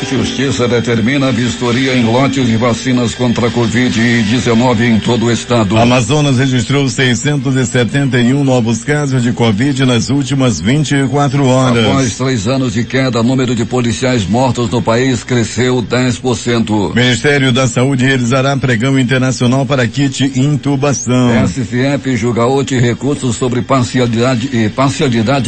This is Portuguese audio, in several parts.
Justiça determina a vistoria em lotes de vacinas contra a Covid-19 em todo o estado. Amazonas registrou 671 novos casos de Covid nas últimas 24 horas. Após 3 anos de queda, o número de policiais mortos no país cresceu 10%. Ministério da Saúde realizará pregão internacional para kit intubação. STF julga hoje recursos sobre parcialidade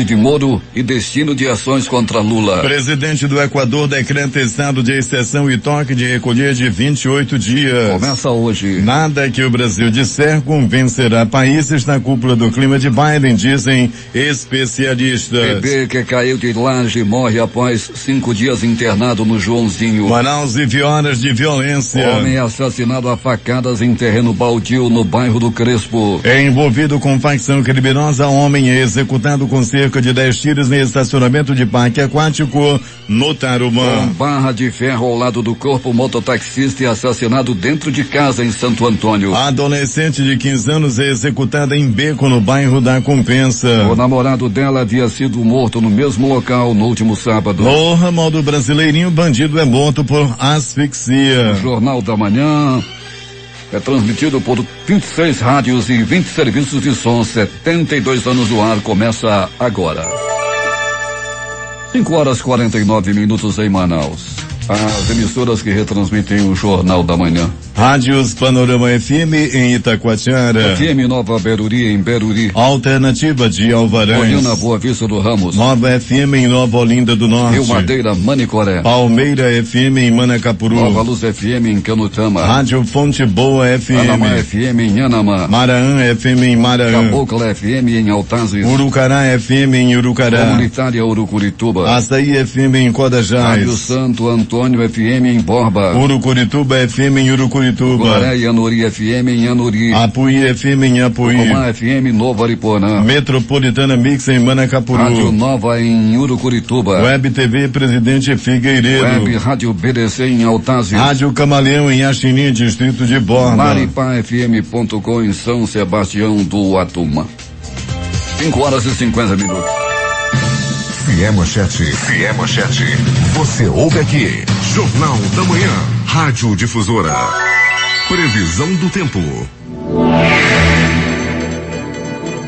de Moro e destino de ações contra Lula. Presidente do Equador decreta estado de exceção e toque de recolher de 28 dias. Começa hoje. Nada que o Brasil disser convencerá países na cúpula do clima de Biden, dizem especialistas. Bebê que caiu de laje morre após 5 dias internado no Joãozinho. Manaus vive horas de violência. Homem assassinado a facadas em terreno baldio no bairro do Crespo. É envolvido com facção criminosa, homem é executado com cerca de 10 tiros no estacionamento de parque aquático no Tarumã. Com barra de ferro ao lado do corpo, mototaxista é assassinado dentro de casa em Santo Antônio. A adolescente de 15 anos é executada em Beco, no bairro da Compensa. O namorado dela havia sido morto no mesmo local no último sábado. No ramal do Brasileirinho, bandido é morto por asfixia. O Jornal da Manhã é transmitido por 26 rádios e 20 serviços de som, 72 anos do ar, começa agora. 5:49 em Manaus. As emissoras que retransmitem o Jornal da Manhã. Rádios Panorama FM em Itacoatiara. FM Nova Beruri em Beruri. Alternativa de Alvarães. Olhana Boa Vista do Ramos. Nova FM em Nova Olinda do Norte. Rio Madeira, Manicoré. Palmeira FM em Manacapuru. Nova Luz FM em Canutama. Rádio Fonte Boa FM. Anamá FM em Anamá. Maraã FM em Maraã. Cabocla FM em Altazes. Urucará FM em Urucará. Comunitária Urucurituba. Açaí FM em Codajás. Rádio Santo Antônio FM em Borba. Urucurituba FM em Urucurituba. Guaré e Anuri FM em Anuri. Apuí FM em Apuí. Comá FM Novo Aripuanã. Metropolitana Mix em Manacapuru. Rádio Nova em Urucurituba. Web TV Presidente Figueiredo. Web Rádio BDC em Altazes. Rádio Camaleão em Axini, distrito de Borba. MaripaFM.com em São Sebastião do Atuma. 5:50. Fié Manchete. Você ouve aqui. Jornal da Manhã. Rádio Difusora. Previsão do tempo.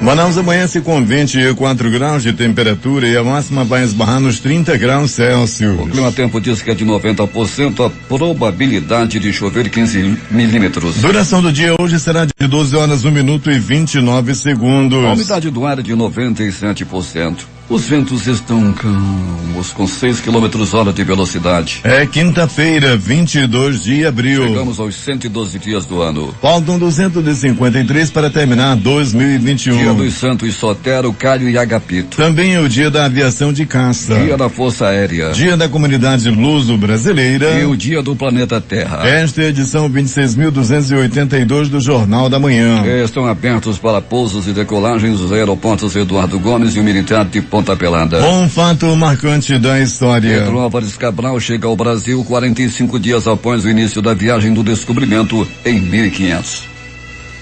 Manaus amanhece com 24 graus de temperatura e a máxima vai esbarrar nos 30 graus Celsius. O clima-tempo diz que é de 90% a probabilidade de chover 15 milímetros. Duração do dia hoje será de 12 horas 1 minuto e 29 segundos. A umidade do ar é de 97%. Os ventos estão calmos, com 6 km/h de velocidade. É quinta-feira, 22 de abril. Chegamos aos 112 dias do ano. Faltam 253 para terminar 2021. Dia dos Santos Sotero, Calho e Agapito. Também é o dia da aviação de caça. Dia da Força Aérea. Dia da Comunidade Luso-Brasileira. E o dia do planeta Terra. Esta é a edição 26.282 do Jornal da Manhã. Estão abertos para pousos e decolagens os aeroportos Eduardo Gomes e o Militar de Ponta Pelada. Um fato marcante da história. Pedro Álvares Cabral chega ao Brasil 45 dias após o início da viagem do descobrimento em 1500.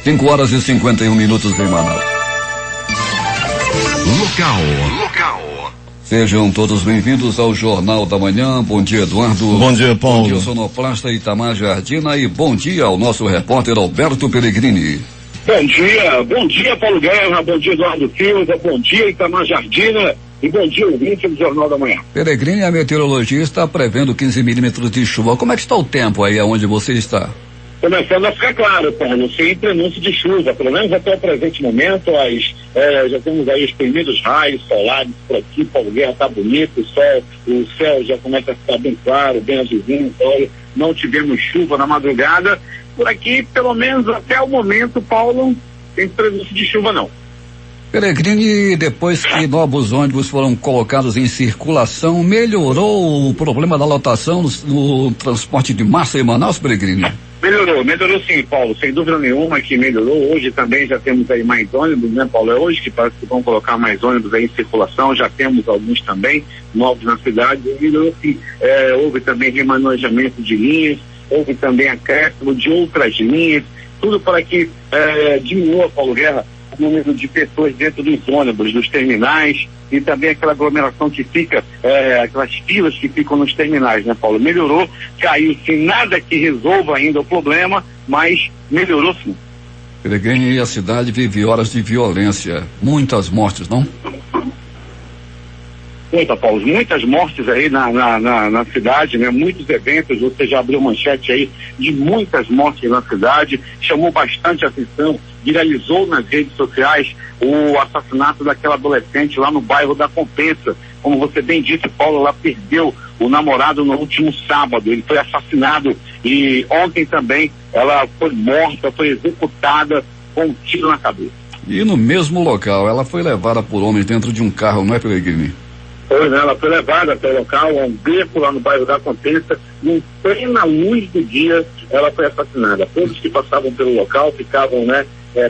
5:51 em Manaus. Local. Sejam todos bem-vindos ao Jornal da Manhã. Bom dia, Eduardo. Bom dia, Paulo. Bom dia, sonoplasta Itamar Jardina, e bom dia ao nosso repórter Alberto Pellegrini. Bom dia, Paulo Guerra, bom dia, Eduardo Silva, bom dia, Itamar Jardina, e bom dia, ouvinte do Jornal da Manhã. Pellegrini, a meteorologia está prevendo 15 milímetros de chuva. Como é que está o tempo aí onde você está? Começando a ficar claro, Paulo, sem prenúncio de chuva, pelo menos até o presente momento, já temos aí os primeiros raios solares por aqui, Paulo Guerra, está bonito, o céu já começa a ficar bem claro, bem azulzinho, olha, não tivemos chuva na madrugada. Por aqui, pelo menos até o momento, Paulo, tem prenúncio de chuva não. Pellegrini, depois que novos ônibus foram colocados em circulação, melhorou o problema da lotação no transporte de massa em Manaus, Pellegrini? Melhorou sim, Paulo, sem dúvida nenhuma que melhorou. Hoje também já temos aí mais ônibus, né, Paulo? É hoje que parece que vão colocar mais ônibus aí em circulação, já temos alguns também, novos na cidade. Melhorou sim, houve também remanejamento de linhas, houve também acréscimo de outras linhas, tudo para que diminua, Paulo Guerra, o número de pessoas dentro dos ônibus, dos terminais, e também aquela aglomeração que fica, aquelas filas que ficam nos terminais, né, Paulo? Melhorou, caiu sim, nada que resolva ainda o problema, mas melhorou sim. Peregrino, e a cidade vive horas de violência, muitas mortes, não? Paulo, muitas mortes aí na cidade, né? Muitos eventos, você já abriu manchete aí de muitas mortes na cidade, chamou bastante atenção, viralizou nas redes sociais o assassinato daquela adolescente lá no bairro da Compensa. Como você bem disse, Paulo, ela perdeu o namorado no último sábado, ele foi assassinado, e ontem também ela foi morta, foi executada com um tiro na cabeça. E no mesmo local, ela foi levada por homens dentro de um carro, não é, Peregrino? Pois, né? Ela foi levada até o local, a um beco lá no bairro da Compensa, e em plena luz do dia ela foi assassinada. Todos que passavam pelo local ficavam, né,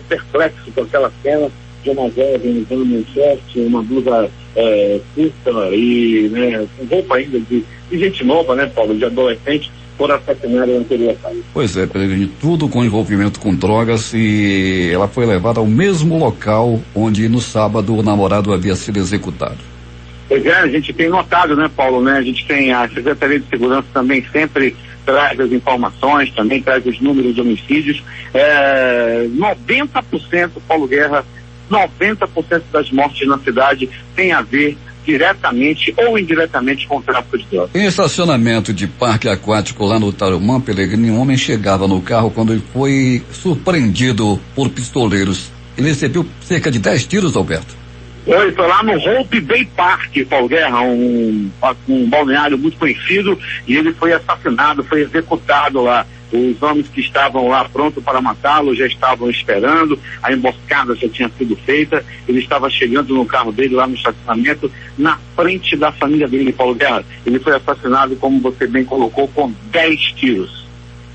perplexos com aquela cena de uma jovem usando um short, uma blusa curta e, né, com roupa ainda de gente nova, né, Paulo, de adolescente, por assassinato anterior. Pois é, Peregrino, tudo com envolvimento com drogas, e ela foi levada ao mesmo local onde no sábado o namorado havia sido executado. Pois é, a gente tem notado, né, Paulo, né? A gente tem a Secretaria de Segurança também sempre traz as informações, também traz os números de homicídios. 90%, Paulo Guerra, 90% das mortes na cidade tem a ver diretamente ou indiretamente com o tráfico de drogas. Em estacionamento de parque aquático lá no Tarumã, Peregrino, um homem chegava no carro quando ele foi surpreendido por pistoleiros. Ele recebeu cerca de 10 tiros, Alberto. Foi lá no Hope Bay Park, Paulo Guerra, um balneário muito conhecido, e ele foi assassinado, foi executado lá. Os homens que estavam lá prontos para matá-lo já estavam esperando, a emboscada já tinha sido feita, ele estava chegando no carro dele lá no estacionamento, na frente da família dele, Paulo Guerra. Ele foi assassinado, como você bem colocou, com 10 tiros.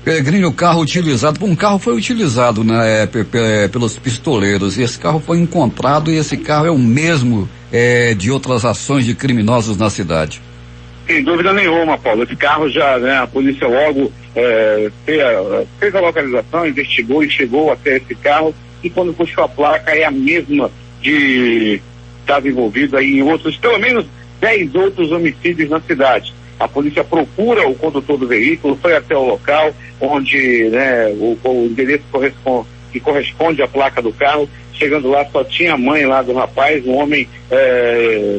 Peregrino, o carro utilizado, um carro foi utilizado, né, pelos pistoleiros, e esse carro foi encontrado, e esse carro é o mesmo de outras ações de criminosos na cidade. Sem dúvida nenhuma, Paulo. Esse carro já, né, a polícia logo fez a localização, investigou e chegou até esse carro, e quando puxou a placa é a mesma de estava envolvido aí em outros, pelo menos 10 outros homicídios na cidade. A polícia procura o condutor do veículo, foi até o local onde, né, o endereço que corresponde à placa do carro. Chegando lá, só tinha a mãe lá do rapaz, um homem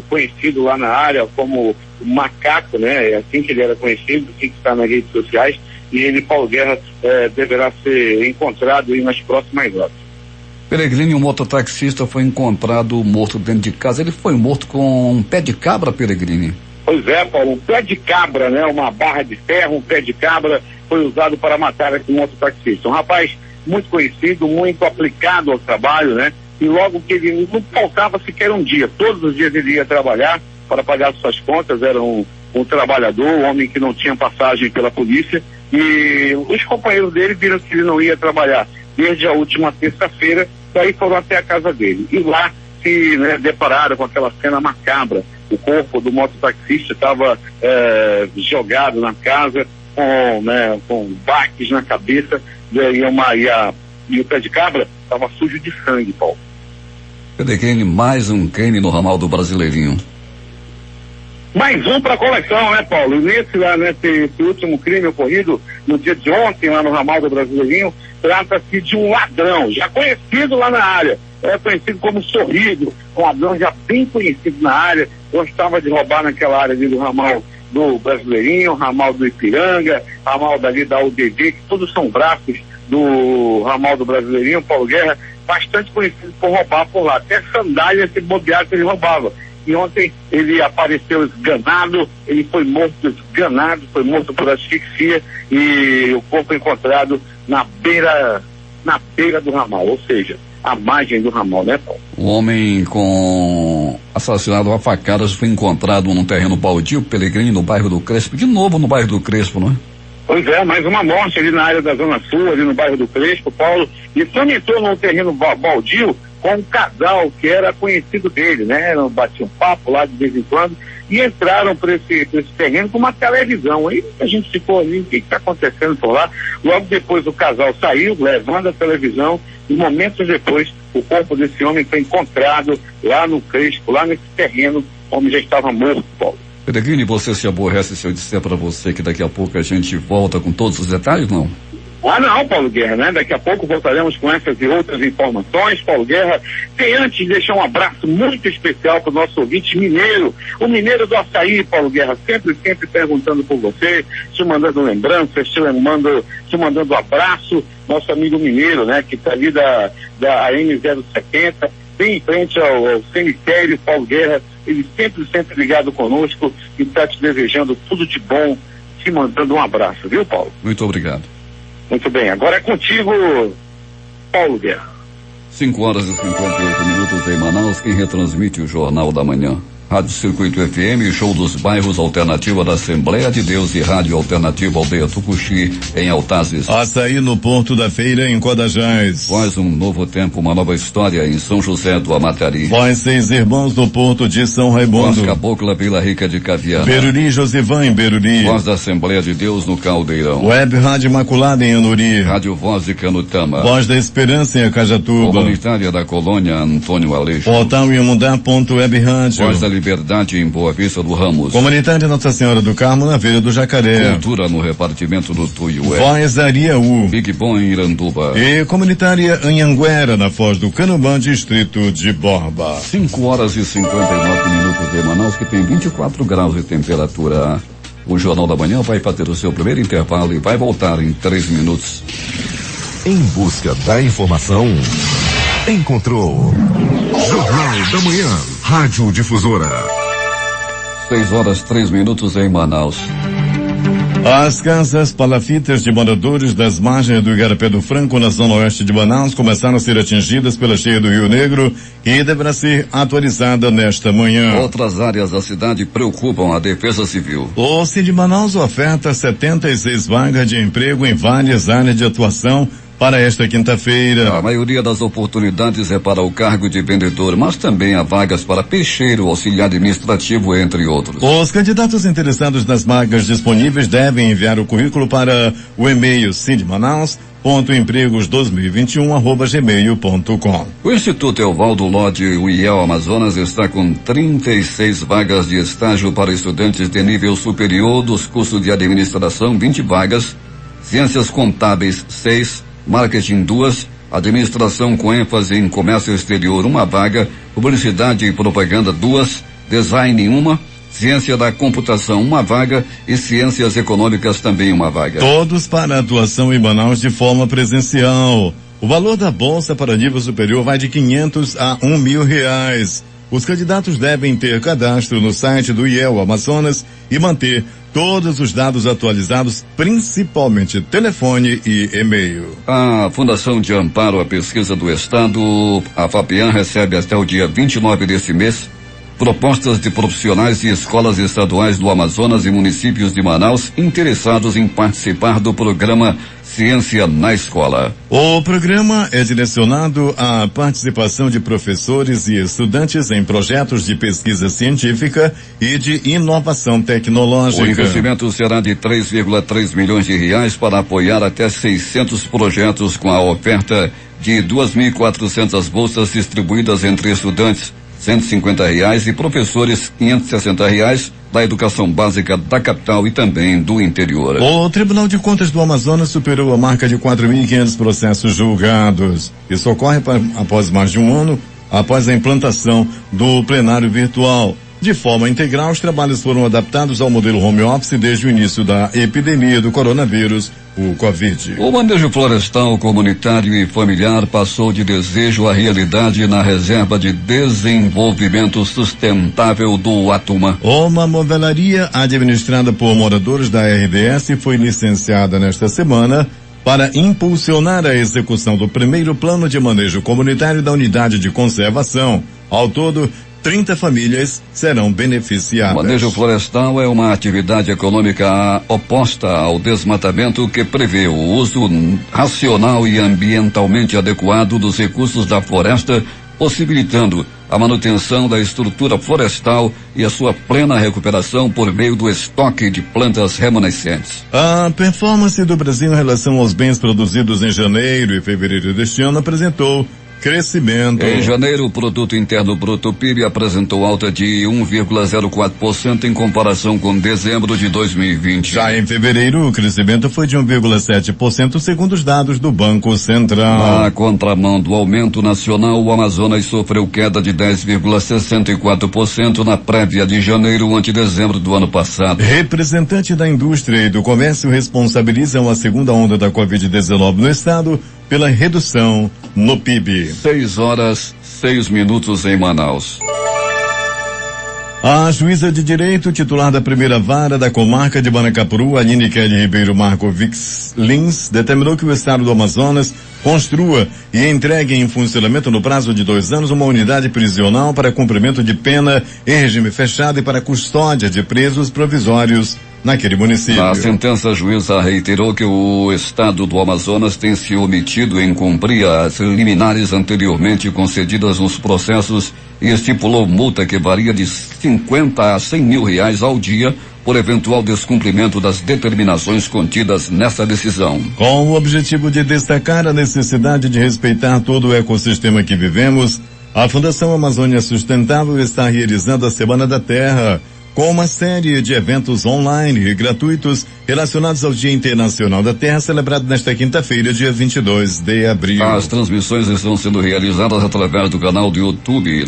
conhecido lá na área como Macaco, né? É assim que ele era conhecido, assim que está nas redes sociais, e ele, Paulo Guerra, deverá ser encontrado aí nas próximas horas. Peregrino, um mototaxista foi encontrado morto dentro de casa. Ele foi morto com um pé de cabra, Peregrino? Pois é, Paulo, um pé de cabra, né? Uma barra de ferro, um pé de cabra foi usado para matar esse mototaxista. Um rapaz muito conhecido, muito aplicado ao trabalho, né? E logo que ele não faltava sequer um dia, todos os dias ele ia trabalhar para pagar suas contas, era um trabalhador, um homem que não tinha passagem pela polícia, e os companheiros dele viram que ele não ia trabalhar desde a última terça-feira, daí foram até a casa dele. E lá se, né, depararam com aquela cena macabra. O corpo do mototaxista estava jogado na casa, com baques na cabeça, e o pé de cabra estava sujo de sangue, Paulo. Peregrino, mais um crime no ramal do Brasileirinho. Mais um para a coleção, né, Paulo? E nesse último crime ocorrido no dia de ontem, lá no ramal do Brasileirinho, trata-se de um ladrão, já conhecido lá na área, conhecido como Sorrido, um ladrão já bem conhecido na área, gostava de roubar naquela área ali do ramal do Brasileirinho, ramal do Ipiranga, ramal dali da UDV, que todos são braços do ramal do Brasileirinho, Paulo Guerra, bastante conhecido por roubar por lá, até sandália se bobear que ele roubava. E ontem ele apareceu esganado, ele foi morto esganado, foi morto por asfixia, e o corpo encontrado na beira do ramal, ou seja, a margem do ramal, né, Paulo? O homem assassinado a facadas foi encontrado num terreno baldio, Peregrino, no bairro do Crespo, de novo no bairro do Crespo, não é? Pois é, mais uma morte ali na área da Zona Sul, ali no bairro do Crespo, Paulo, e também entrou num terreno baldio com um casal que era conhecido dele, né? Batiam um papo lá de vez em quando e entraram por esse terreno com uma televisão. Aí a gente ficou ali, o que está acontecendo por lá? Logo depois o casal saiu, levando a televisão, e momentos depois o corpo desse homem foi encontrado lá no Crespo, lá nesse terreno, onde já estava morto, Paulo. Peregrine, você se aborrece se eu disser para você que daqui a pouco a gente volta com todos os detalhes, não? Ah, não, Paulo Guerra, né? Daqui a pouco voltaremos com essas e outras informações, Paulo Guerra. Sem antes deixar um abraço muito especial para o nosso ouvinte mineiro, o mineiro do Açaí, Paulo Guerra, sempre perguntando por você, te mandando lembranças, te mandando abraço, nosso amigo mineiro, né? Que está ali da AM070, bem em frente ao cemitério, Paulo Guerra, ele sempre ligado conosco e está te desejando tudo de bom, te mandando um abraço, viu, Paulo? Muito obrigado. Muito bem, agora é contigo, Paulo Guerra. 5h58 em Manaus, quem retransmite o Jornal da Manhã. Rádio Circuito FM, Show dos Bairros, Alternativa da Assembleia de Deus e Rádio Alternativa Aldeia Tucuxi, em Altazes. Açaí no Porto da Feira, em Codajás. Voz um novo tempo, uma nova história, em São José do Amatari. Voz Seis Irmãos no Porto de São Raimundo. Voz Cabocla, Vila Rica de Caviana. Beruri, Josivan em Beruri. Voz da Assembleia de Deus no Caldeirão. Web Rádio Imaculada em Anuri. Rádio Voz de Canutama. Voz da Esperança em Acajatuba. Comunitária da Colônia Antônio Aleixo. Portal Iamundá.web Rádio. Voz da Liberdade em Boa Vista do Ramos. Comunitária Nossa Senhora do Carmo na Feira do Jacaré. Cultura no repartimento do Tuiué. Voz Ariaú. Big Bom em Iranduba. E comunitária Anhanguera na Foz do Canubã, distrito de Borba. 5h59 em Manaus, que tem 24 graus de temperatura. O Jornal da Manhã vai fazer o seu primeiro intervalo e vai voltar em 3 minutos. Em busca da informação, encontrou Jornal da Manhã, Rádio Difusora. 6h03 em Manaus. As casas palafitas de moradores das margens do Igarapé do Franco, na zona oeste de Manaus, começaram a ser atingidas pela cheia do Rio Negro e deverá ser atualizada nesta manhã. Outras áreas da cidade preocupam a Defesa Civil. O Cid Manaus oferta 76 vagas de emprego em várias áreas de atuação para esta quinta-feira. A maioria das oportunidades é para o cargo de vendedor, mas também há vagas para peixeiro, auxiliar administrativo, entre outros. Os candidatos interessados nas vagas disponíveis devem enviar o currículo para o e-mail cindemanaus.empregos2021@gmail.com. O Instituto Evaldo Lodge UIEL Amazonas está com 36 vagas de estágio para estudantes de nível superior dos cursos de administração, 20 vagas, ciências contábeis 6, marketing 2, administração com ênfase em comércio exterior 1 vaga, publicidade e propaganda 2, design 1, ciência da computação 1 vaga e ciências econômicas também 1 vaga. Todos para atuação em Manaus de forma presencial. O valor da bolsa para nível superior vai de 500 a R$1.000. Os candidatos devem ter cadastro no site do IEL Amazonas e manter todos os dados atualizados, principalmente telefone e e-mail. A Fundação de Amparo à Pesquisa do Estado, a FAPEAM, recebe até o dia 29 deste mês propostas de profissionais de escolas estaduais do Amazonas e municípios de Manaus interessados em participar do programa Ciência na Escola. O programa é direcionado à participação de professores e estudantes em projetos de pesquisa científica e de inovação tecnológica. O investimento será de 3,3 milhões de reais para apoiar até 600 projetos, com a oferta de 2.400 bolsas distribuídas entre estudantes, R$150 e professores, R$560 da educação básica da capital e também do interior. O Tribunal de Contas do Amazonas superou a marca de 4.500 processos julgados. Isso ocorre após mais de um ano após a implantação do plenário virtual. De forma integral, os trabalhos foram adaptados ao modelo home office desde o início da epidemia do coronavírus, o Covid. O manejo florestal comunitário e familiar passou de desejo a realidade na Reserva de Desenvolvimento Sustentável do Atuma. Uma movelaria administrada por moradores da RDS foi licenciada nesta semana para impulsionar a execução do primeiro plano de manejo comunitário da unidade de conservação. Ao todo, 30 famílias serão beneficiadas. O manejo florestal é uma atividade econômica oposta ao desmatamento, que prevê o uso racional e ambientalmente adequado dos recursos da floresta, possibilitando a manutenção da estrutura florestal e a sua plena recuperação por meio do estoque de plantas remanescentes. A performance do Brasil em relação aos bens produzidos em janeiro e fevereiro deste ano apresentou crescimento. Em janeiro, o Produto Interno Bruto PIB apresentou alta de 1,04% em comparação com dezembro de 2020. Já em fevereiro, o crescimento foi de 1,7% segundo os dados do Banco Central. Na contramão do aumento nacional, o Amazonas sofreu queda de 10,64% na prévia de janeiro ante dezembro do ano passado. Representantes da indústria e do comércio responsabilizam a segunda onda da Covid-19 no estado pela redução no PIB. 6:06 em Manaus. A juíza de direito titular da primeira vara da comarca de Manacapuru, Aline Kelly Ribeiro Markovics Lins, determinou que o estado do Amazonas construa e entregue em funcionamento no prazo de 2 anos uma unidade prisional para cumprimento de pena em regime fechado e para custódia de presos provisórios naquele município. Na sentença, a juíza reiterou que o estado do Amazonas tem se omitido em cumprir as liminares anteriormente concedidas nos processos e estipulou multa que varia de 50 a 100 mil reais ao dia por eventual descumprimento das determinações contidas nessa decisão. Com o objetivo de destacar a necessidade de respeitar todo o ecossistema que vivemos, a Fundação Amazônia Sustentável está realizando a Semana da Terra, com uma série de eventos online e gratuitos relacionados ao Dia Internacional da Terra, celebrado nesta quinta-feira, dia 22 de abril. As transmissões estão sendo realizadas através do canal do YouTube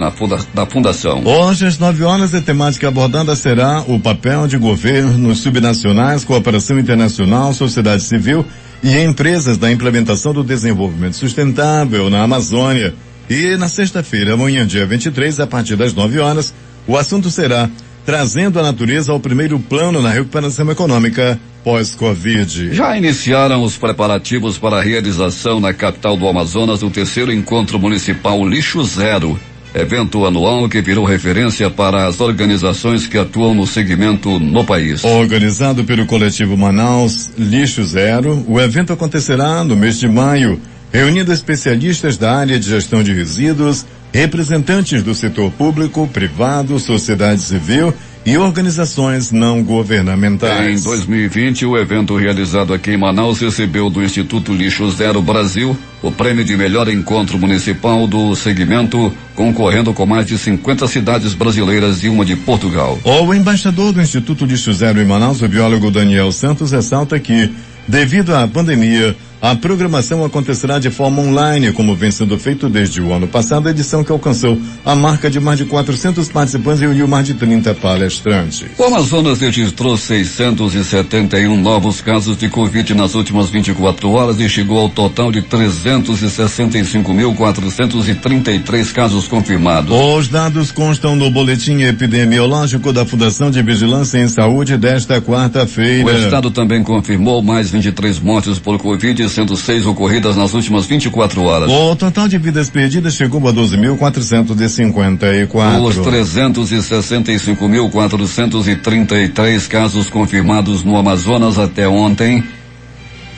da Fundação. Hoje, às 9 horas, a temática abordada será o papel de governos subnacionais, cooperação internacional, sociedade civil e empresas da implementação do desenvolvimento sustentável na Amazônia. E na sexta-feira, amanhã, dia 23, a partir das 9 horas, o assunto será trazendo a natureza ao primeiro plano na recuperação econômica pós-Covid. Já iniciaram os preparativos para a realização na capital do Amazonas do terceiro encontro municipal Lixo Zero, evento anual que virou referência para as organizações que atuam no segmento no país. Organizado pelo coletivo Manaus Lixo Zero, o evento acontecerá no mês de maio, reunindo especialistas da área de gestão de resíduos, representantes do setor público, privado, sociedade civil e organizações não governamentais. Em 2020, o evento realizado aqui em Manaus recebeu do Instituto Lixo Zero Brasil o prêmio de melhor encontro municipal do segmento, concorrendo com mais de 50 cidades brasileiras e uma de Portugal. O embaixador do Instituto Lixo Zero em Manaus, o biólogo Daniel Santos, ressalta que, devido à pandemia, a programação acontecerá de forma online, como vem sendo feito desde o ano passado, a edição que alcançou a marca de mais de 400 participantes e reuniu mais de 30 palestrantes. O Amazonas registrou 671 novos casos de Covid nas últimas 24 horas e chegou ao total de 365.433 casos confirmados. Os dados constam no boletim epidemiológico da Fundação de Vigilância em Saúde desta quarta-feira. O estado também confirmou mais 23 mortes por Covid, sendo 6 ocorridas nas últimas 24 horas. O total de vidas perdidas chegou a 12.454. Os 365.433 casos confirmados no Amazonas até ontem,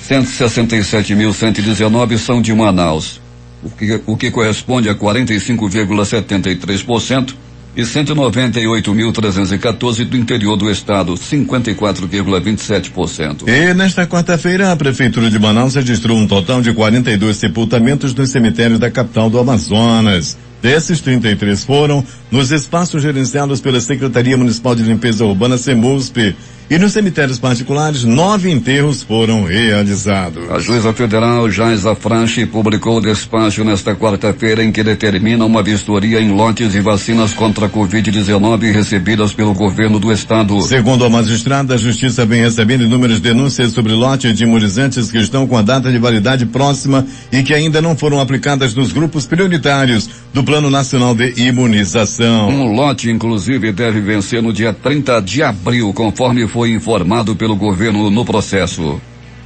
167.119 são de Manaus, o que corresponde a 45,73%. E 198.314 do interior do estado, 54,27%. E nesta quarta-feira, a Prefeitura de Manaus registrou um total de 42 sepultamentos nos cemitérios da capital do Amazonas. Desses, 33 foram nos espaços gerenciados pela Secretaria Municipal de Limpeza Urbana, CEMUSP. E nos cemitérios particulares, 9 enterros foram realizados. A juíza federal Jaisa Franchi publicou o despacho nesta quarta-feira em que determina uma vistoria em lotes de vacinas contra a Covid-19 recebidas pelo governo do estado. Segundo a magistrada, a justiça vem recebendo inúmeras denúncias sobre lotes de imunizantes que estão com a data de validade próxima e que ainda não foram aplicadas nos grupos prioritários do Plano Nacional de Imunização. Um lote, inclusive, deve vencer no dia 30 de abril, conforme foi informado pelo governo no processo.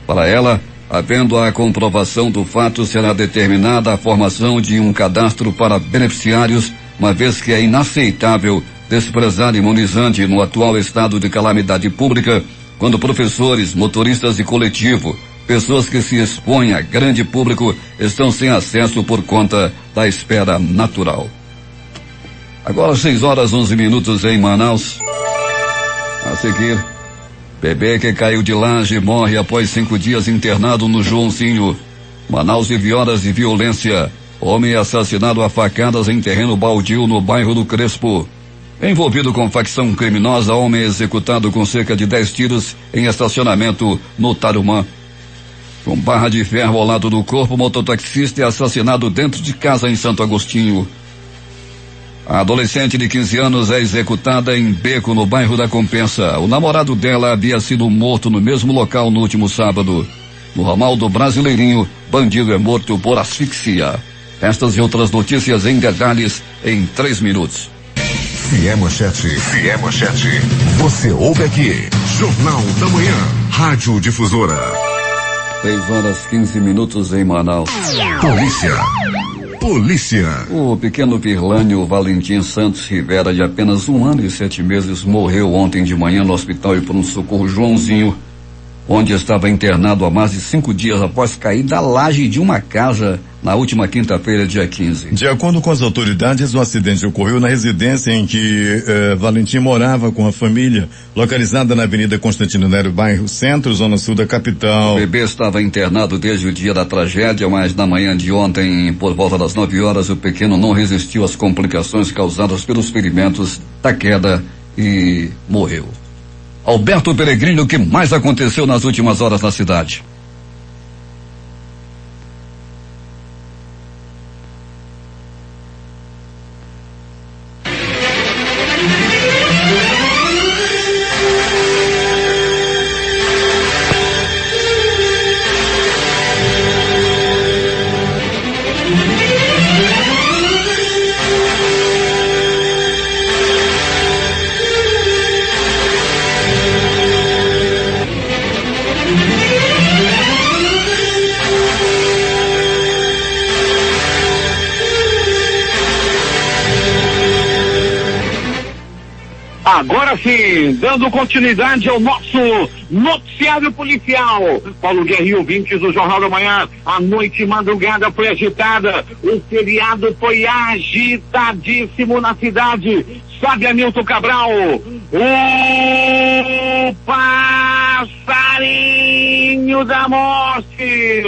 Para ela, havendo a comprovação do fato, será determinada a formação de um cadastro para beneficiários, uma vez que é inaceitável desprezar imunizante no atual estado de calamidade pública, quando professores, motoristas de coletivo, pessoas que se expõem a grande público estão sem acesso por conta da espera natural. Agora 6:11 em Manaus. A seguir, bebê que caiu de laje morre após 5 dias internado no Joãozinho. Manaus vive horas de violência. Homem assassinado a facadas em terreno baldio no bairro do Crespo. Envolvido com facção criminosa, homem executado com cerca de 10 tiros em estacionamento no Tarumã. Com barra de ferro ao lado do corpo, mototaxista é assassinado dentro de casa em Santo Agostinho. A adolescente de 15 anos é executada em Beco, no bairro da Compensa. O namorado dela havia sido morto no mesmo local no último sábado. No ramal do Brasileirinho, bandido é morto por asfixia. Estas e outras notícias em detalhes em 3 minutos. Se é manchete, você ouve aqui. Jornal da Manhã, Rádio Difusora. 6h15 em Manaus. Polícia. O pequeno Pirlânio Valentim Santos Rivera, de apenas 1 ano e 7 meses, morreu ontem de manhã no Hospital e Pronto-Socorro Joãozinho, onde estava internado há mais de 5 dias após cair da laje de uma casa na última quinta-feira, dia 15. De acordo com as autoridades, o acidente ocorreu na residência em que Valentim morava com a família, localizada na Avenida Constantino Nero, bairro Centro, zona sul da capital. O bebê estava internado desde o dia da tragédia, mas na manhã de ontem, por volta das 9 horas, o pequeno não resistiu às complicações causadas pelos ferimentos da queda e morreu. Alberto Peregrino, o que mais aconteceu nas últimas horas na cidade? Agora sim, dando continuidade ao nosso noticiário policial. Paulo Guerra e ouvintes do Jornal da Manhã, a noite e madrugada foi agitada, o feriado foi agitadíssimo na cidade. Sabe, Hamilton Cabral, o passarinho da morte.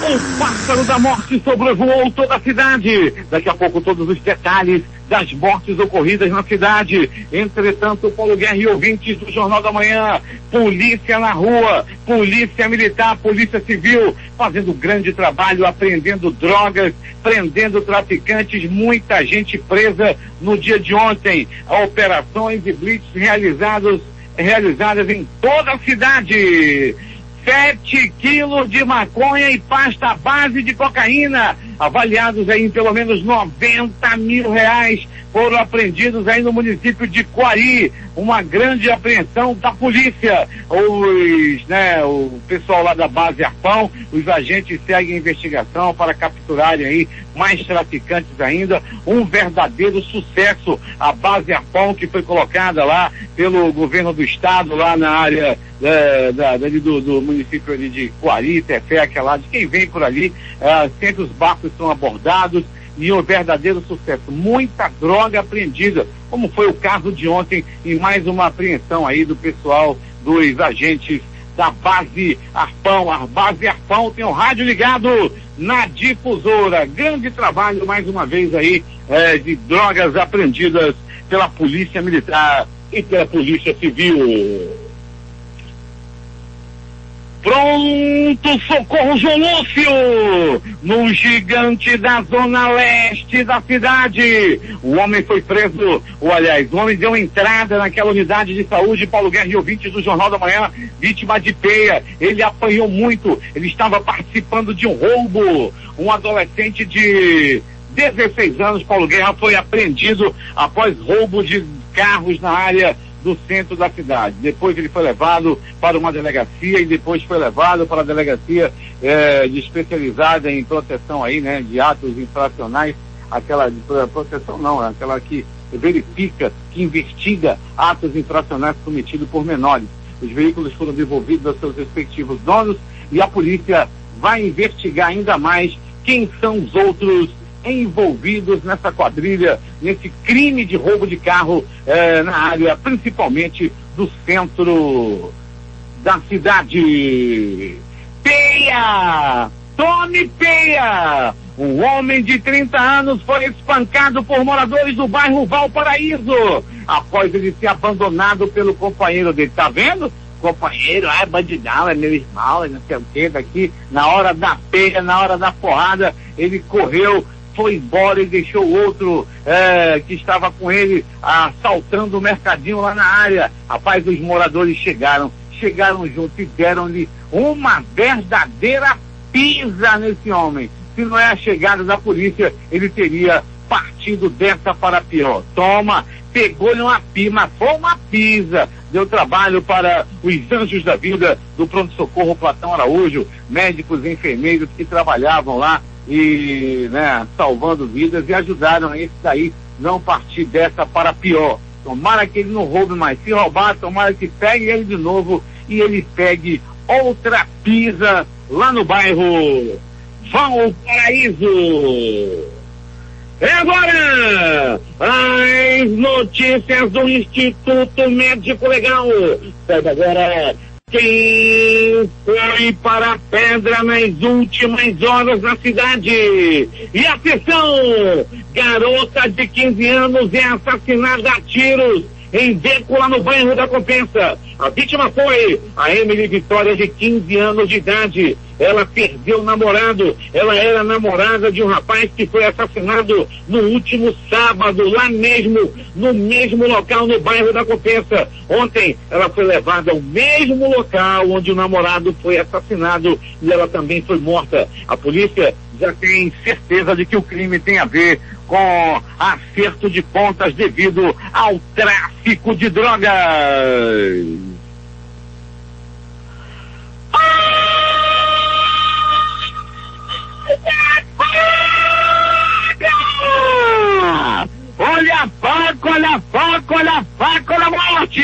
O pássaro da morte sobrevoou toda a cidade. Daqui a pouco todos os detalhes das mortes ocorridas na cidade. Entretanto, Paulo Guerra e ouvintes do Jornal da Manhã, polícia na rua, polícia militar, polícia civil, fazendo grande trabalho, apreendendo drogas, prendendo traficantes, muita gente presa no dia de ontem. Operações e blitz realizadas em toda a cidade. 7 quilos de maconha e pasta base de cocaína, avaliados aí em pelo menos R$90 mil, foram apreendidos aí no município de Coari. Uma grande apreensão da polícia. O pessoal lá da base Arpão, os agentes seguem a investigação para capturarem aí mais traficantes ainda. Um verdadeiro sucesso. A base Arpão, que foi colocada lá pelo governo do estado, lá na área do município ali de Coari, Tefé, lá de quem vem por ali, sempre os barcos são abordados e um verdadeiro sucesso. Muita droga apreendida, como foi o caso de ontem, e mais uma apreensão aí do pessoal, dos agentes da base Arpão. A base Arpão tem o rádio ligado na Difusora. Grande trabalho mais uma vez aí de drogas apreendidas pela polícia militar e pela polícia civil. Pronto socorro João Lúcio, no Gigante da zona leste da cidade. O homem foi preso, o homem deu entrada naquela unidade de saúde, Paulo Guerra e ouvintes do Jornal da Manhã, vítima de peia. Ele apanhou muito, ele estava participando de um roubo. Um adolescente de 16 anos, Paulo Guerra, foi apreendido após roubo de carros na área do centro da cidade. Depois ele foi levado para uma delegacia e depois foi levado para a delegacia especializada em proteção aí, né, de atos infracionais, aquela de proteção não, aquela que verifica, que investiga atos infracionais cometidos por menores. Os veículos foram devolvidos aos seus respectivos donos e a polícia vai investigar ainda mais quem são os outros envolvidos nessa quadrilha, nesse crime de roubo de carro na área, principalmente do centro da cidade. peia! Tome peia! Um homem de 30 anos foi espancado por moradores do bairro Valparaíso, após ele ser abandonado pelo companheiro dele. Tá vendo? Companheiro, é bandidão, é meu irmão, é não sei o que, daqui, na hora da peia, na hora da porrada, ele correu, foi embora e deixou o outro que estava com ele assaltando o mercadinho lá na área. Rapaz, os moradores chegaram junto e deram-lhe uma verdadeira pisa nesse homem. Se não é a chegada da polícia, ele teria partido dessa para pior. Toma, pegou-lhe uma pima, foi uma pisa. Deu trabalho para os anjos da vida do pronto-socorro Platão Araújo, médicos e enfermeiros que trabalhavam lá e, né, salvando vidas e ajudaram a esse daí não partir dessa para pior. Tomara que ele não roube mais. Se roubar, tomara que pegue ele de novo e ele pegue outra pisa lá no bairro Valparaíso. E agora, as notícias do Instituto Médico Legal. Sabe agora quem foi para a pedra nas últimas horas na cidade. E atenção, garota de 15 anos é assassinada a tiros em beco lá no bairro da Compensa. A vítima foi a Emily Vitória, de 15 anos de idade. Ela perdeu o namorado. Ela era namorada de um rapaz que foi assassinado no último sábado, lá mesmo, no mesmo local, no bairro da Compensa. Ontem, ela foi levada ao mesmo local onde o namorado foi assassinado e ela também foi morta. A polícia já tem certeza de que o crime tem a ver com acerto de contas devido ao tráfico de drogas. Olha a faca, olha a faca, olha a faca, olha a morte!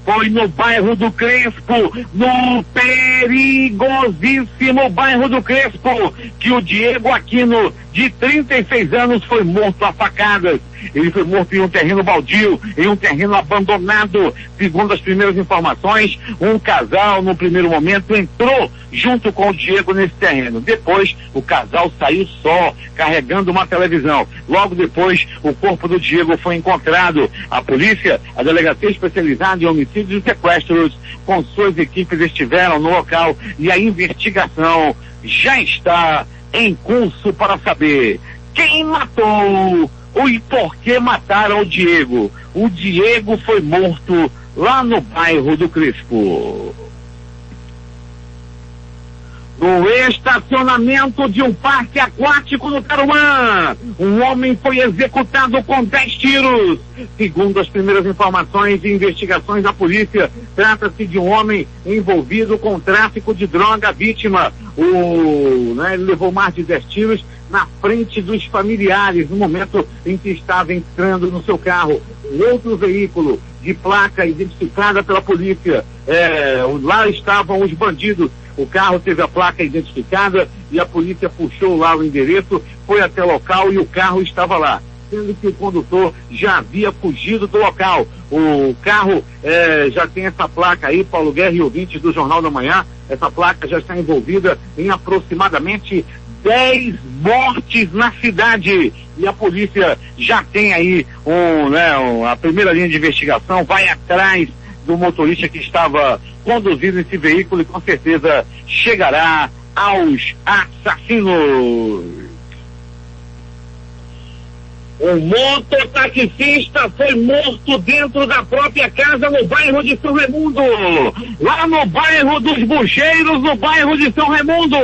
Foi no bairro do Crespo, no perigosíssimo bairro do Crespo, que o Diego Aquino, de 36 anos, foi morto a facadas. Ele foi morto em um terreno baldio, em um terreno abandonado. Segundo as primeiras informações, um casal, no primeiro momento, entrou junto com o Diego nesse terreno. Depois, o casal saiu só, carregando uma televisão. Logo depois, o corpo do Diego foi encontrado. A polícia, a delegacia especializada em homicídios e sequestros, com suas equipes, estiveram no local e a investigação já está em curso para saber quem matou e por que mataram o Diego. O Diego foi morto lá no bairro do Crespo. No estacionamento de um parque aquático no Tarumã, um homem foi executado com 10 tiros. Segundo as primeiras informações e investigações da polícia, trata-se de um homem envolvido com tráfico de droga. A vítima, ele levou mais de 10 tiros na frente dos familiares no momento em que estava entrando no seu carro. Um outro veículo de placa identificada pela polícia, lá estavam os bandidos. O carro teve a placa identificada e a polícia puxou lá o endereço, foi até o local e o carro estava lá, sendo que o condutor já havia fugido do local. O carro já tem essa placa aí, Paulo Guerra e ouvintes do Jornal da Manhã. Essa placa já está envolvida em aproximadamente 10 mortes na cidade. E a polícia já tem aí a primeira linha de investigação, vai atrás do motorista que estava conduzindo esse veículo e com certeza chegará aos assassinos. Um mototaxista foi morto dentro da própria casa no bairro de São Raimundo. Lá no bairro dos Bucheiros, no bairro de São Raimundo.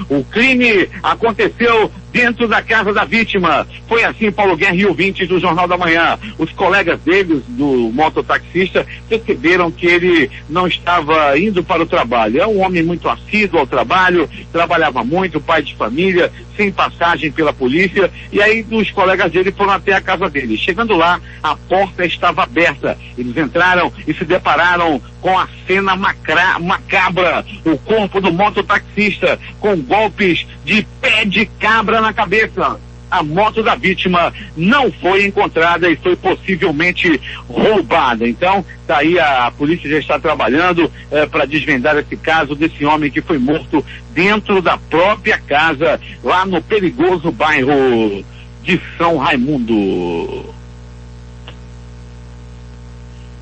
O crime aconteceu dentro da casa da vítima. Foi assim, Paulo Guerra e ouvintes do Jornal da Manhã. Os colegas deles, do mototaxista, perceberam que ele não estava indo para o trabalho. É um homem muito assíduo ao trabalho, trabalhava muito, pai de família, sem passagem pela polícia, e aí os colegas dele foram até a casa dele. Chegando lá, a porta estava aberta. Eles entraram e se depararam com a cena macabra. O corpo do mototaxista com golpes de pé de cabra na cabeça. a moto da vítima não foi encontrada e foi possivelmente roubada. Então, tá aí, a polícia já está trabalhando para desvendar esse caso desse homem que foi morto dentro da própria casa, lá no perigoso bairro de São Raimundo.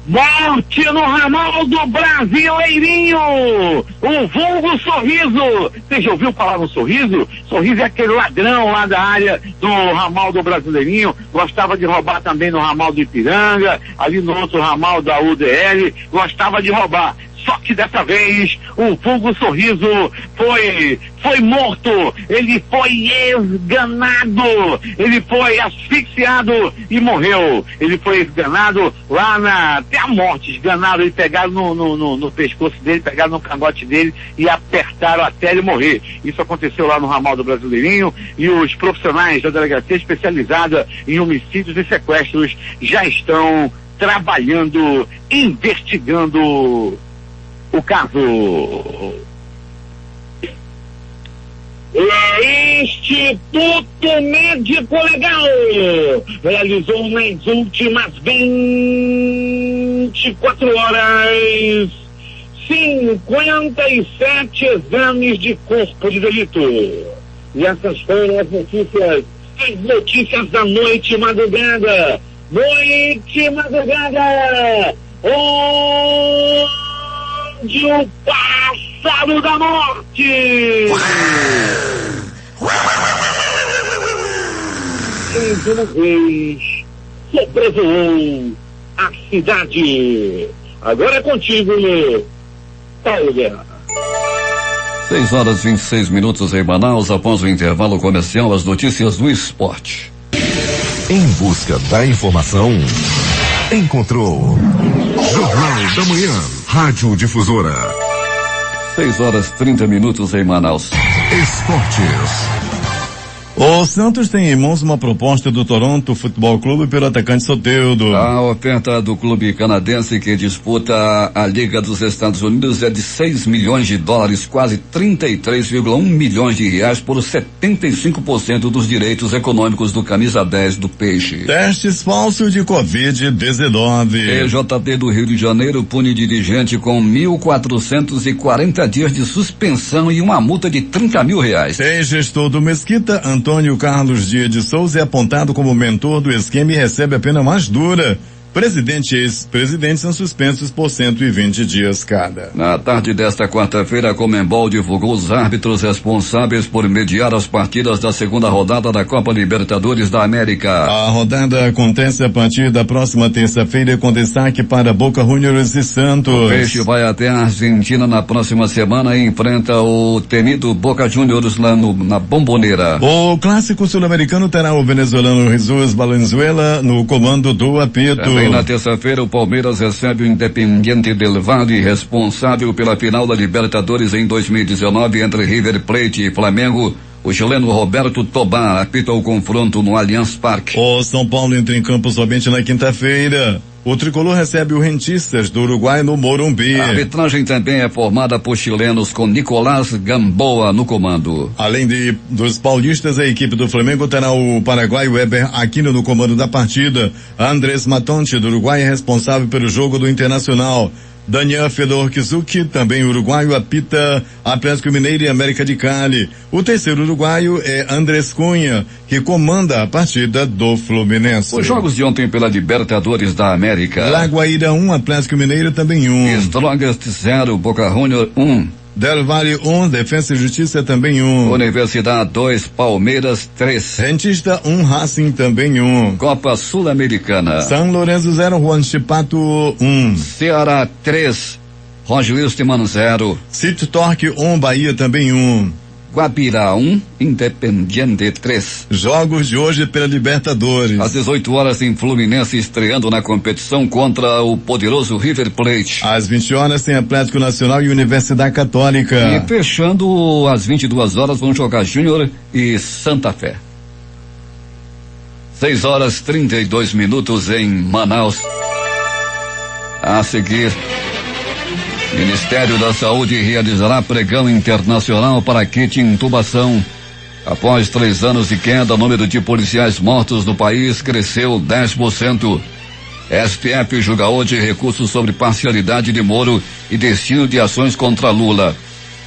Morte no ramal do Brasileirinho, o vulgo Sorriso. Você já ouviu falar no Sorriso? Sorriso é aquele ladrão lá da área do ramal do Brasileirinho, gostava de roubar também no ramal do Ipiranga, ali no outro ramal da UDL, gostava de roubar. Só que dessa vez o vulgo Sorriso foi morto, ele foi esganado, ele foi asfixiado e morreu. Ele foi esganado lá até a morte, esganado, ele pegaram no pescoço dele, pegaram no cangote dele e apertaram até ele morrer. Isso aconteceu lá no ramal do Brasileirinho e os profissionais da delegacia especializada em homicídios e sequestros já estão trabalhando, investigando o caso. Instituto Médico Legal realizou nas últimas 24 horas 57 exames de corpo de delito. E essas foram as notícias da noite e madrugada. Noite e madrugada. De o pássaro da morte. Mais uma vez sobrevoou a cidade. Agora é contigo, Paulo Guerra. 6h26 em Manaus. Após o intervalo comercial, as notícias do esporte. Em busca da informação, encontrou Jornal da Manhã, Rádio Difusora. 6h30 em Manaus. Esportes. O Santos tem em mãos uma proposta do Toronto Futebol Clube pelo atacante Soteldo. A oferta do clube canadense que disputa a Liga dos Estados Unidos é de 6 milhões de dólares, quase 33,1 milhões de reais por 75% dos direitos econômicos do camisa 10 do Peixe. Testes falsos de Covid-19. TJD do Rio de Janeiro pune dirigente com 1.440 dias de suspensão e uma multa de 30 mil reais. Ex-gestor do Mesquita, Antônio Carlos Dias de Souza, é apontado como mentor do esquema e recebe a pena mais dura. Presidente e ex-presidente são suspensos por 120 dias cada. Na tarde desta quarta-feira, a Conmebol divulgou os árbitros responsáveis por mediar as partidas da segunda rodada da Copa Libertadores da América. A rodada acontece a partir da próxima terça-feira com destaque para Boca Juniors e Santos. O Peixe vai até a Argentina na próxima semana e enfrenta o temido Boca Juniors lá na Bombonera. O clássico sul-americano terá o venezuelano Jesus Valenzuela no comando do apito. Também na terça-feira, o Palmeiras recebe o Independiente del Valle, responsável pela final da Libertadores em 2019 entre River Plate e Flamengo. O chileno Roberto Tobar apita o confronto no Allianz Parque. O São Paulo entra em campo somente na quinta-feira. O tricolor recebe o Rentistas do Uruguai no Morumbi. A arbitragem também é formada por chilenos com Nicolás Gamboa no comando. Além dos paulistas, a equipe do Flamengo terá o paraguaio Weber Aquino no comando da partida. Andrés Matonte do Uruguai é responsável pelo jogo do Internacional. Daniel Fedor Kizuki, também uruguaio, apita Atlético Mineiro e América de Cali. O terceiro uruguaio é Andrés Cunha, que comanda a partida do Fluminense. Os jogos de ontem pela Libertadores da América. Lagoaíra 1, Atlético Mineiro também 1. Strongest 0, Boca Juniors 1. Del Valle 1, Defensa e Justiça também 1. Universidade 2, Palmeiras 3. Rentista 1, Racing também 1. Copa Sul-Americana. São Lourenço 0, Juan Chipato 1. Ceará 3, Roger Wilstermann 0. City Torque 1, Bahia também 1. Guabirá 1, Independiente 3. Jogos de hoje pela Libertadores. Às 18 horas tem Fluminense estreando na competição contra o poderoso River Plate. Às 20 horas tem Atlético Nacional e Universidade Católica. E fechando às 22 horas vão jogar Júnior e Santa Fé. 6h32 em Manaus. A seguir, Ministério da Saúde realizará pregão internacional para kit intubação. Após 3 anos de queda, o número de policiais mortos no país cresceu 10%. STF julga hoje recursos sobre parcialidade de Moro e destino de ações contra Lula.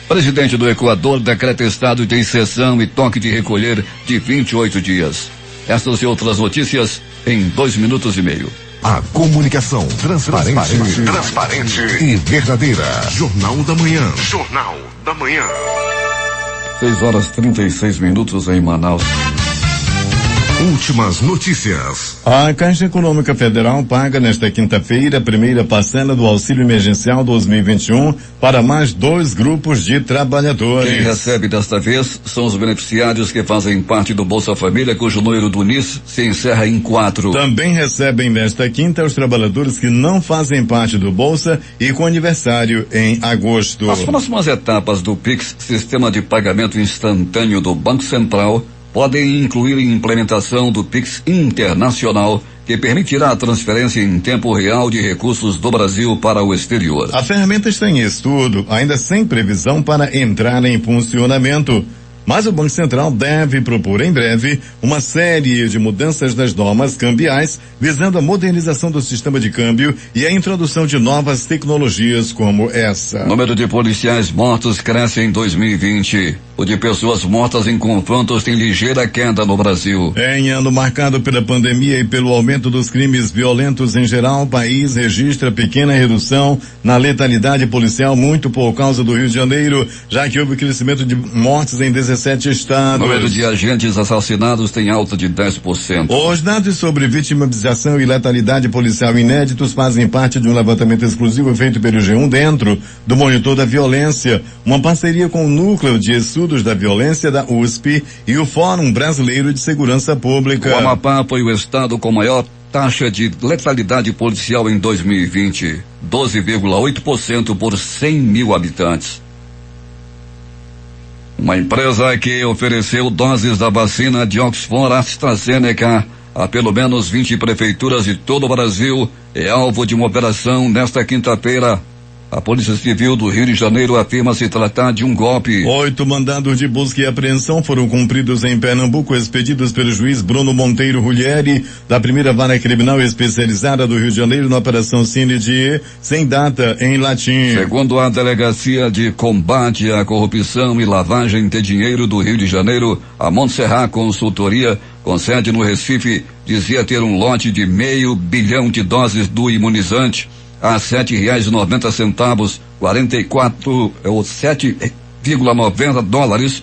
Presidente do Equador decreta estado de exceção e toque de recolher de 28 dias. Estas e outras notícias em 2 minutos e meio. A comunicação transparente e verdadeira. Jornal da Manhã. Jornal da Manhã. 6h36 em Manaus. Últimas notícias. A Caixa Econômica Federal paga nesta quinta-feira a primeira parcela do Auxílio Emergencial 2021 para mais 2 grupos de trabalhadores. Quem recebe desta vez são os beneficiários que fazem parte do Bolsa Família, cujo número do NIS se encerra em 4. Também recebem nesta quinta os trabalhadores que não fazem parte do Bolsa e com aniversário em agosto. As próximas etapas do PIX, Sistema de Pagamento Instantâneo do Banco Central, podem incluir a implementação do PIX Internacional, que permitirá a transferência em tempo real de recursos do Brasil para o exterior. A ferramenta está em estudo, ainda sem previsão para entrar em funcionamento. Mas o Banco Central deve propor em breve uma série de mudanças das normas cambiais, visando a modernização do sistema de câmbio e a introdução de novas tecnologias como essa. O número de policiais mortos cresce em 2020. O de pessoas mortas em confrontos tem ligeira queda no Brasil. Em ano marcado pela pandemia e pelo aumento dos crimes violentos em geral, o país registra pequena redução na letalidade policial, muito por causa do Rio de Janeiro, já que houve crescimento de mortes em 17 estados. O número de agentes assassinados tem alta de 10%. Os dados sobre vitimização e letalidade policial inéditos fazem parte de um levantamento exclusivo feito pelo G1 dentro do Monitor da Violência, uma parceria com o Núcleo de Estudos da Violência da USP e o Fórum Brasileiro de Segurança Pública. O Amapá foi o estado com maior taxa de letalidade policial em 2020, 12,8% por 100 mil habitantes. Uma empresa que ofereceu doses da vacina de Oxford AstraZeneca a pelo menos 20 prefeituras de todo o Brasil é alvo de uma operação nesta quinta-feira. A Polícia Civil do Rio de Janeiro afirma se tratar de um golpe. 8 mandados de busca e apreensão foram cumpridos em Pernambuco, expedidos pelo juiz Bruno Monteiro Rulieri, da primeira vara criminal especializada do Rio de Janeiro, na Operação Cine de sem data em latim. Segundo a Delegacia de Combate à Corrupção e Lavagem de Dinheiro do Rio de Janeiro, a Montserrat Consultoria, com sede no Recife, dizia ter um lote de $500 milhão de doses do imunizante a R$7,90, 44 ou $7,90,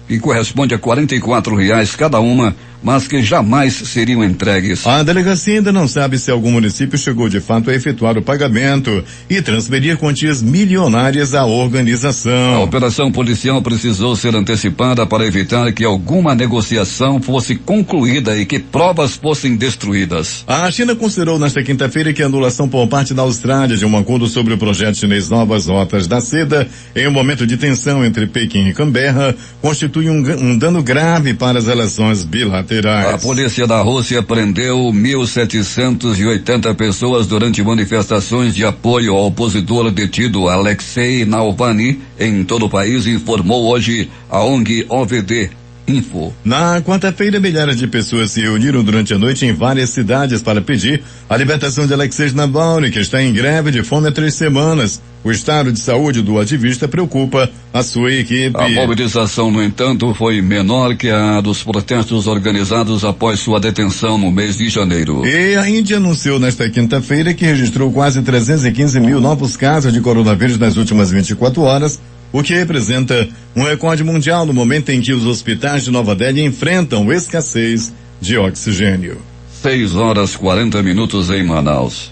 que corresponde a R$44 cada uma, mas que jamais seriam entregues. A delegacia ainda não sabe se algum município chegou de fato a efetuar o pagamento e transferir quantias milionárias à organização. A operação policial precisou ser antecipada para evitar que alguma negociação fosse concluída e que provas fossem destruídas. A China considerou nesta quinta-feira que a anulação por parte da Austrália de um acordo sobre o projeto chinês Novas Rotas da Seda, em um momento de tensão entre Pequim e Canberra, constitui um dano grave para as relações bilaterais. A polícia da Rússia prendeu 1.780 pessoas durante manifestações de apoio ao opositor detido Alexei Navalny em todo o país, informou hoje a ONG OVD Info. Na quarta-feira, milhares de pessoas se reuniram durante a noite em várias cidades para pedir a libertação de Alexei Navalny, que está em greve de fome há 3 semanas. O estado de saúde do ativista preocupa a sua equipe. A mobilização, no entanto, foi menor que a dos protestos organizados após sua detenção no mês de janeiro. E a Índia anunciou nesta quinta-feira que registrou quase 315 mil novos casos de coronavírus nas últimas 24 horas, o que representa um recorde mundial no momento em que os hospitais de Nova Delhi enfrentam escassez de oxigênio. 6h40 em Manaus.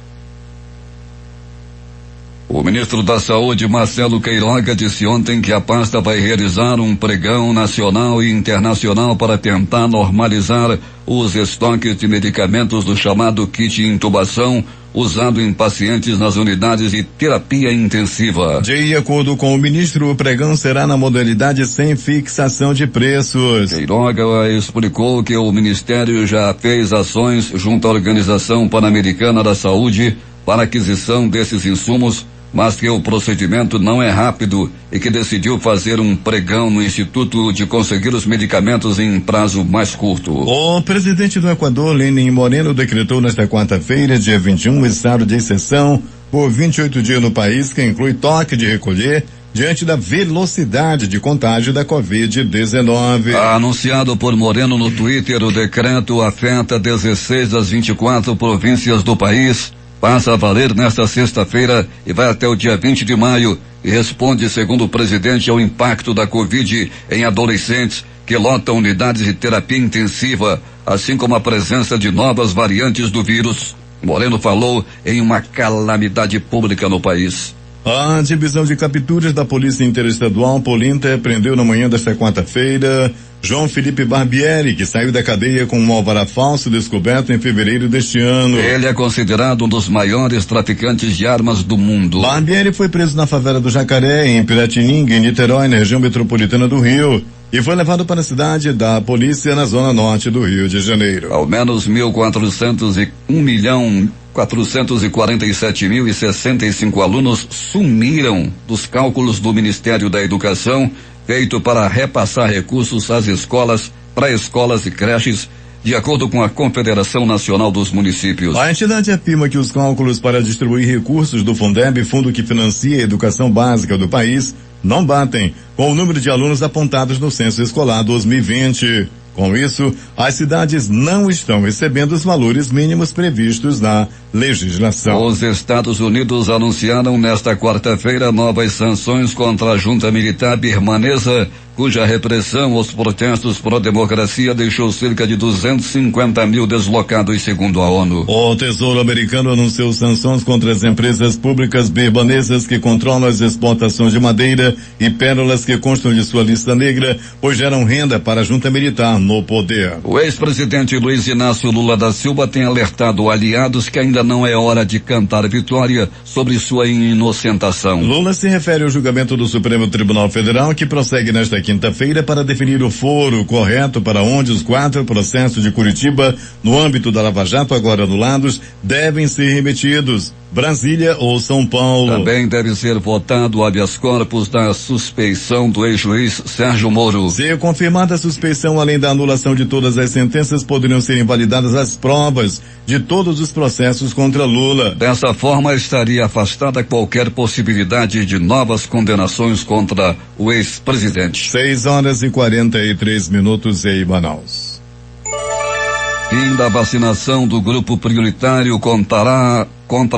O ministro da Saúde, Marcelo Queiroga, disse ontem que a pasta vai realizar um pregão nacional e internacional para tentar normalizar os estoques de medicamentos do chamado kit intubação, usado em pacientes nas unidades de terapia intensiva. De acordo com o ministro, o pregão será na modalidade sem fixação de preços. Queiroga explicou que o Ministério já fez ações junto à Organização Pan-Americana da Saúde para aquisição desses insumos, mas que o procedimento não é rápido e que decidiu fazer um pregão no Instituto de conseguir os medicamentos em prazo mais curto. O presidente do Equador, Lenin Moreno, decretou nesta quarta-feira, dia 21, estado de exceção por 28 dias no país, que inclui toque de recolher diante da velocidade de contágio da Covid-19. Anunciado por Moreno no Twitter, o decreto afeta 16 das 24 províncias do país, passa a valer nesta sexta-feira e vai até o dia 20 de maio e responde, segundo o presidente, ao impacto da Covid em adolescentes que lotam unidades de terapia intensiva, assim como a presença de novas variantes do vírus. Moreno falou em uma calamidade pública no país. A divisão de capturas da Polícia Interestadual Polinter prendeu na manhã desta quarta-feira João Felipe Barbieri, que saiu da cadeia com um alvará falso descoberto em fevereiro deste ano. Ele é considerado um dos maiores traficantes de armas do mundo. Barbieri foi preso na favela do Jacaré, em Piratininga, em Niterói, na região metropolitana do Rio, e foi levado para a cidade da polícia na zona norte do Rio de Janeiro. Ao menos 1.447.065 alunos sumiram dos cálculos do Ministério da Educação, feito para repassar recursos às escolas, pré-escolas e creches, de acordo com a Confederação Nacional dos Municípios. A entidade afirma que os cálculos para distribuir recursos do Fundeb, fundo que financia a educação básica do país, não batem com o número de alunos apontados no censo escolar 2020. Com isso, as cidades não estão recebendo os valores mínimos previstos na legislação. Os Estados Unidos anunciaram nesta quarta-feira novas sanções contra a junta militar birmanesa, cuja repressão aos protestos pró-democracia deixou cerca de 250 mil deslocados, segundo a ONU. O Tesouro Americano anunciou sanções contra as empresas públicas birmanesas que controlam as exportações de madeira e pérolas que constam de sua lista negra, pois geram renda para a junta militar no poder. O ex-presidente Luiz Inácio Lula da Silva tem alertado aliados que ainda não é hora de cantar vitória sobre sua inocentação. Lula se refere ao julgamento do Supremo Tribunal Federal, que prossegue nesta quinta-feira para definir o foro correto para onde os 4 processos de Curitiba, no âmbito da Lava Jato agora anulados, devem ser remetidos. Brasília ou São Paulo. Também deve ser votado o habeas corpus da suspeição do ex-juiz Sérgio Moro. Se confirmada a suspeição, além da anulação de todas as sentenças, poderiam ser invalidadas as provas de todos os processos contra Lula. Dessa forma, estaria afastada qualquer possibilidade de novas condenações contra o ex-presidente. 6:43 em Manaus. Fim da vacinação do grupo prioritário contra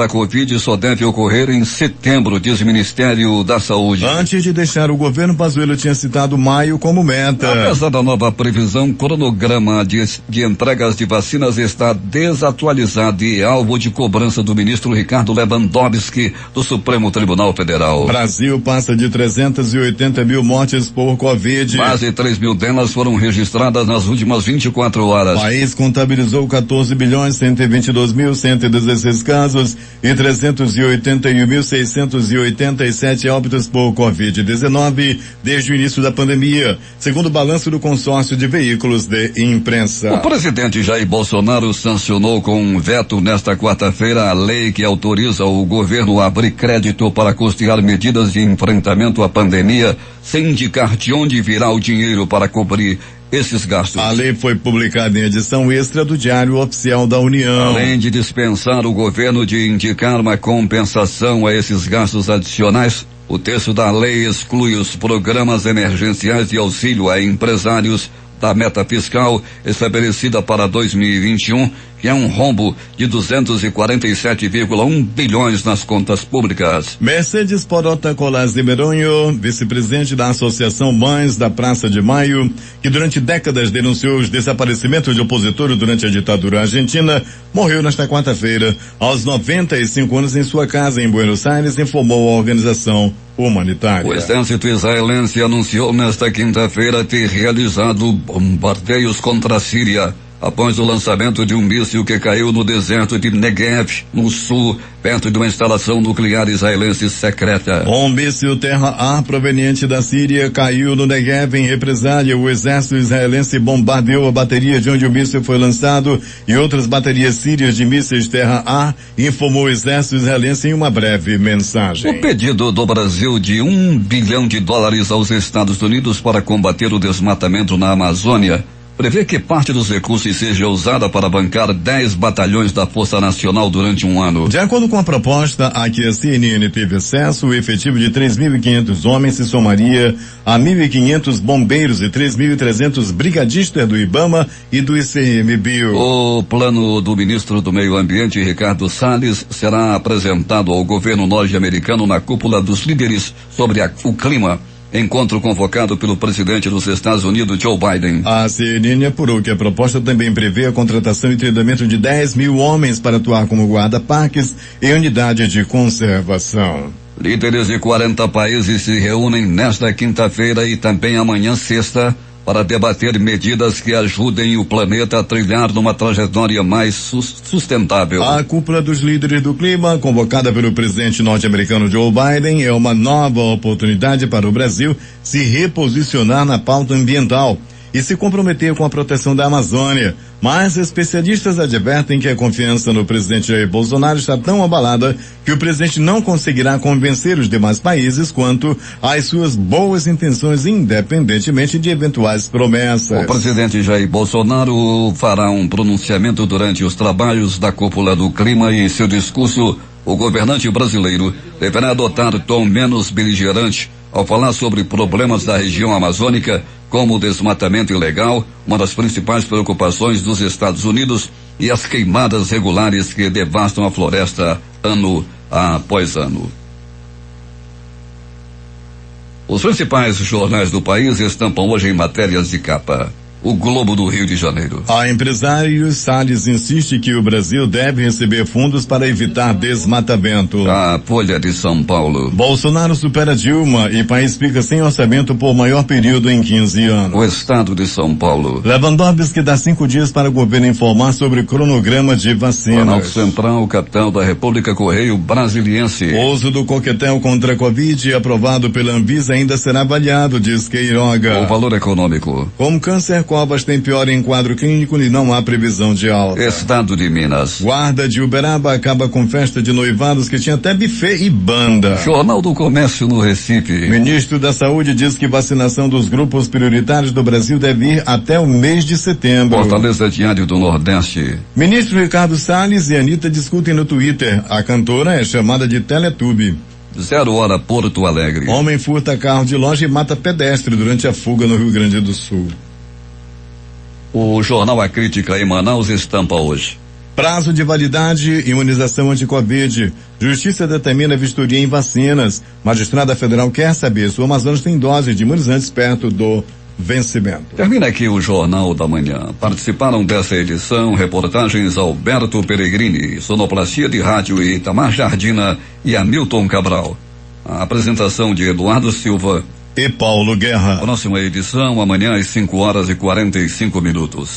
a Covid só deve ocorrer em setembro, diz o Ministério da Saúde. Antes de deixar o governo, Pazuello tinha citado maio como meta. Apesar da nova previsão, o cronograma de entregas de vacinas está desatualizado e alvo de cobrança do ministro Ricardo Lewandowski, do Supremo Tribunal Federal. Brasil passa de 380 mil mortes por Covid. Quase 3 mil delas foram registradas nas últimas 24 horas. O país contabilizou 14.122.116 casos e 381.687 óbitos por Covid-19 desde o início da pandemia, segundo o balanço do consórcio de veículos de imprensa. O presidente Jair Bolsonaro sancionou com um veto nesta quarta-feira a lei que autoriza o governo a abrir crédito para custear medidas de enfrentamento à pandemia, sem indicar de onde virá o dinheiro para cobrir esses gastos. A lei foi publicada em edição extra do Diário Oficial da União. Além de dispensar o governo de indicar uma compensação a esses gastos adicionais, o texto da lei exclui os programas emergenciais de auxílio a empresários da meta fiscal estabelecida para 2021, que é um rombo de 247,1 bilhões nas contas públicas. Mercedes Porota Colas de Meronho, vice-presidente da Associação Mães da Praça de Maio, que durante décadas denunciou os desaparecimentos de opositores durante a ditadura argentina, morreu nesta quarta-feira, aos 95 anos, em sua casa em Buenos Aires, informou a organização humanitária. O exército israelense anunciou nesta quinta-feira ter realizado bombardeios contra a Síria, após o lançamento de um míssil que caiu no deserto de Negev, no sul, perto de uma instalação nuclear israelense secreta. Um míssil terra-ar proveniente da Síria caiu no Negev em represália. O exército israelense bombardeou a bateria de onde o míssil foi lançado e outras baterias sírias de mísseis terra-ar, informou o exército israelense em uma breve mensagem. O pedido do Brasil de $1 bilhão aos Estados Unidos para combater o desmatamento na Amazônia prevê que parte dos recursos seja usada para bancar 10 batalhões da Força Nacional durante um ano. De acordo com a proposta a que a CNN teve acesso, o efetivo de 3.500 homens se somaria a 1.500 bombeiros e 3.300 brigadistas do IBAMA e do ICMBio. O plano do ministro do Meio Ambiente, Ricardo Salles, será apresentado ao governo norte-americano na cúpula dos líderes sobre o clima. Encontro convocado pelo presidente dos Estados Unidos, Joe Biden. A CNN apurou que a proposta também prevê a contratação e treinamento de 10.000 homens para atuar como guarda-parques e unidade de conservação. Líderes de 40 países se reúnem nesta quinta-feira e também amanhã, sexta, para debater medidas que ajudem o planeta a trilhar numa trajetória mais sustentável. A cúpula dos líderes do clima, convocada pelo presidente norte-americano Joe Biden, é uma nova oportunidade para o Brasil se reposicionar na pauta ambiental e se comprometer com a proteção da Amazônia. Mas especialistas advertem que a confiança no presidente Jair Bolsonaro está tão abalada que o presidente não conseguirá convencer os demais países quanto às suas boas intenções, independentemente de eventuais promessas. O presidente Jair Bolsonaro fará um pronunciamento durante os trabalhos da cúpula do clima e em seu discurso, o governante brasileiro deverá adotar tom menos beligerante ao falar sobre problemas da região amazônica, como o desmatamento ilegal, uma das principais preocupações dos Estados Unidos, e as queimadas regulares que devastam a floresta ano após ano. Os principais jornais do país estampam hoje em matérias de capa. O Globo do Rio de Janeiro. A empresário Salles insiste que o Brasil deve receber fundos para evitar desmatamento. A Folha de São Paulo. Bolsonaro supera Dilma e país fica sem orçamento por maior período em 15 anos. O Estado de São Paulo. Lewandowski dá 5 dias para o governo informar sobre o cronograma de vacinas. Planalto Central, capital da República, Correio Brasiliense. O uso do coquetel contra a Covid, aprovado pela Anvisa, ainda será avaliado, diz Queiroga. O valor econômico. Como câncer, Covas tem pior em quadro clínico e não há previsão de alta. Estado de Minas. Guarda de Uberaba acaba com festa de noivados que tinha até buffet e banda. Jornal do Comércio no Recife. Ministro da Saúde diz que vacinação dos grupos prioritários do Brasil deve ir até o mês de setembro. Fortaleza Diário do Nordeste. Ministro Ricardo Salles e Anitta discutem no Twitter. A cantora é chamada de Teletube. 0 hora Porto Alegre. Homem furta carro de loja e mata pedestre durante a fuga no Rio Grande do Sul. O jornal A Crítica em Manaus estampa hoje. Prazo de validade, imunização anti-Covid. Justiça determina vistoria em vacinas. Magistrada Federal quer saber se o Amazonas tem doses de imunizantes perto do vencimento. Termina aqui o Jornal da Manhã. Participaram dessa edição reportagens Alberto Peregrini, sonoplastia de rádio Itamar Jardina e Hamilton Cabral. A apresentação de Eduardo Silva e Paulo Guerra. Próxima edição amanhã às 5 horas e 45 minutos.